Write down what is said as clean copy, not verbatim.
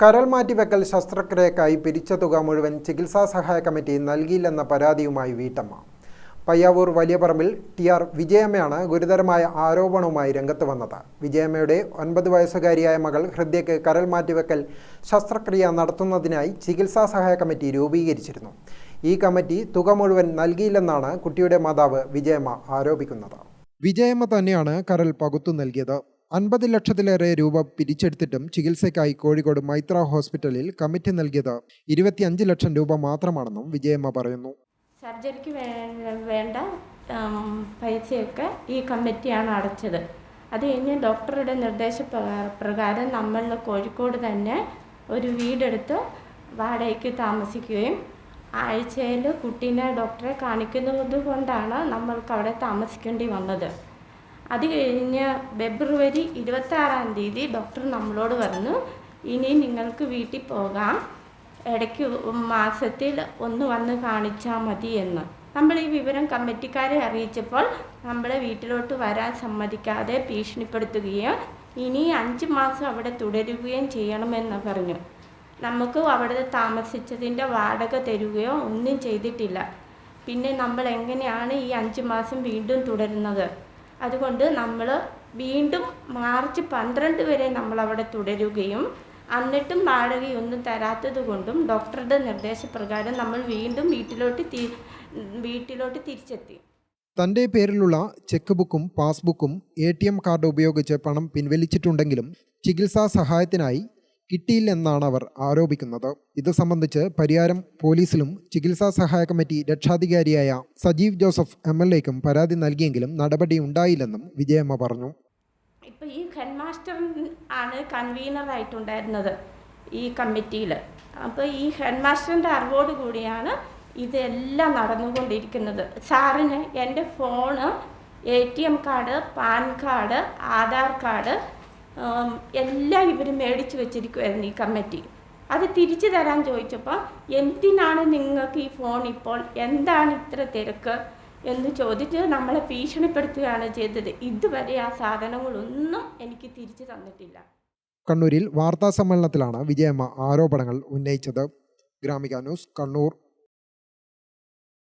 കരൾ മാറ്റിവെക്കൽ ശസ്ത്രക്രിയക്കായി പിരിച്ച തുക മുഴുവൻ ചികിത്സാ സഹായ കമ്മിറ്റി നൽകിയില്ലെന്ന പരാതിയുമായി വീട്ടമ്മ. പയ്യാവൂർ വലിയപറമ്പിൽ ടി.ആർ. വിജയമ്മയാണ് ഗുരുതരമായ ആരോപണവുമായി രംഗത്ത് വന്നത്. വിജയമ്മയുടെ 9 വയസ്സുകാരിയായ മകൾ ഹൃദ്യയ്ക്ക് കരൾ മാറ്റിവെക്കൽ ശസ്ത്രക്രിയ നടത്തുന്നതിനായി ചികിത്സാ സഹായ കമ്മിറ്റി രൂപീകരിച്ചിരുന്നു. ഈ കമ്മിറ്റി തുക മുഴുവൻ നൽകിയില്ലെന്നാണ് കുട്ടിയുടെ മാതാവ് വിജയമ്മ ആരോപിക്കുന്നത്. വിജയമ്മ തന്നെയാണ് കരൾ പകുത്തു നൽകിയത്. 50 ലക്ഷത്തിലേറെ രൂപ പിരിച്ചെടുത്തിട്ടും ചികിത്സയ്ക്കായി കോഴിക്കോട് മൈത്ര ഹോസ്പിറ്റലിൽ കമ്മിറ്റി നൽകിയത് 25 ലക്ഷം രൂപ മാത്രമാണെന്നും വിജയമ്മ പറയുന്നു. സർജറിക്ക് വേണ്ട പൈസയൊക്കെ ഈ കമ്മിറ്റിയാണ് അടച്ചത്. അത് കഴിഞ്ഞ് ഡോക്ടറുടെ നിർദ്ദേശപ്രകാരം നമ്മൾ കോഴിക്കോട് തന്നെ ഒരു വീടെടുത്ത് വാടകയ്ക്ക് താമസിക്കുകയും ആഴ്ചയിൽ കുട്ടീനെ ഡോക്ടറെ കാണിക്കുന്നത് കൊണ്ടാണ് നമ്മൾക്ക് അവിടെ താമസിക്കേണ്ടി വന്നത്. അത് കഴിഞ്ഞ് ഫെബ്രുവരി 26-ാം തീയതി ഡോക്ടർ നമ്മളോട് പറഞ്ഞു, ഇനി നിങ്ങൾക്ക് വീട്ടിൽ പോകാം, ഇടയ്ക്ക് മാസത്തിൽ ഒന്ന് വന്ന് കാണിച്ചാൽ മതി എന്ന്. നമ്മൾ ഈ വിവരം കമ്മിറ്റിക്കാരെ അറിയിച്ചപ്പോൾ നമ്മളെ വീട്ടിലോട്ട് വരാൻ സമ്മതിക്കാതെ ഭീഷണിപ്പെടുത്തുകയും ഇനി 5 മാസം അവിടെ തുടരുകയും ചെയ്യണമെന്ന് പറഞ്ഞു. നമുക്ക് അവിടെ താമസിച്ചതിൻ്റെ വാടക തരുകയോ ഒന്നും ചെയ്തിട്ടില്ല. പിന്നെ നമ്മൾ എങ്ങനെയാണ് ഈ 5 മാസം വീണ്ടും തുടരുന്നത്? അതുകൊണ്ട് നമ്മൾ വീണ്ടും മാർച്ച് 12 വരെ നമ്മളവിടെ തുടരുകയും എന്നിട്ടും വാടകയൊന്നും തരാത്തത് കൊണ്ടും ഡോക്ടറുടെ നിർദ്ദേശപ്രകാരം നമ്മൾ വീണ്ടും വീട്ടിലോട്ട് തിരിച്ചെത്തി. തൻ്റെ പേരിലുള്ള ചെക്ക് ബുക്കും പാസ്ബുക്കും ATM കാർഡ് ഉപയോഗിച്ച് പണം പിൻവലിച്ചിട്ടുണ്ടെങ്കിലും ചികിത്സാ സഹായത്തിനായി കിട്ടിയില്ലെന്നാണ് അവർ ആരോപിക്കുന്നത്. ഇത് സംബന്ധിച്ച് പരിയാരം പോലീസിലും ചികിത്സാ സഹായ കമ്മിറ്റി രക്ഷാധികാരിയായ സജീവ് ജോസഫ് MLAക്കും പരാതി നൽകിയെങ്കിലും നടപടി ഉണ്ടായില്ലെന്നും വിജയമ്മ പറഞ്ഞു. ഇപ്പോൾ ഈ ഹെഡ് മാസ്റ്റർ ആണ് കൺവീനറായിട്ടുണ്ടായിരുന്നത് ഈ കമ്മിറ്റിയിൽ. അപ്പോൾ ഈ ഹെഡ് മാസ്റ്ററിൻ്റെ അറിവോട് കൂടിയാണ് ഇതെല്ലാം നടന്നുകൊണ്ടിരിക്കുന്നത്. സാറിന് എൻ്റെ phone, ATM card, pan card, Aadhaar card എല്ലാം ഇവർ മേടിച്ച് വെച്ചിരിക്കുമായിരുന്നു ഈ കമ്മിറ്റി. അത് തിരിച്ചു തരാൻ ചോദിച്ചപ്പോൾ എന്തിനാണ് നിങ്ങൾക്ക് ഈ ഫോൺ ഇപ്പോൾ, എന്താണ് ഇത്ര തിരക്ക് എന്ന് ചോദിച്ച് നമ്മളെ ഭീഷണിപ്പെടുത്തുകയാണ് ചെയ്തത്. ഇതുവരെ ആ സാധനങ്ങളൊന്നും എനിക്ക് തിരിച്ചു തന്നിട്ടില്ല. കണ്ണൂരിൽ വാർത്താ സമ്മേളനത്തിലാണ് വിജയമ്മ ആരോപണങ്ങൾ ഉന്നയിച്ചത്. ഗ്രാമിക ന്യൂസ്, കണ്ണൂർ.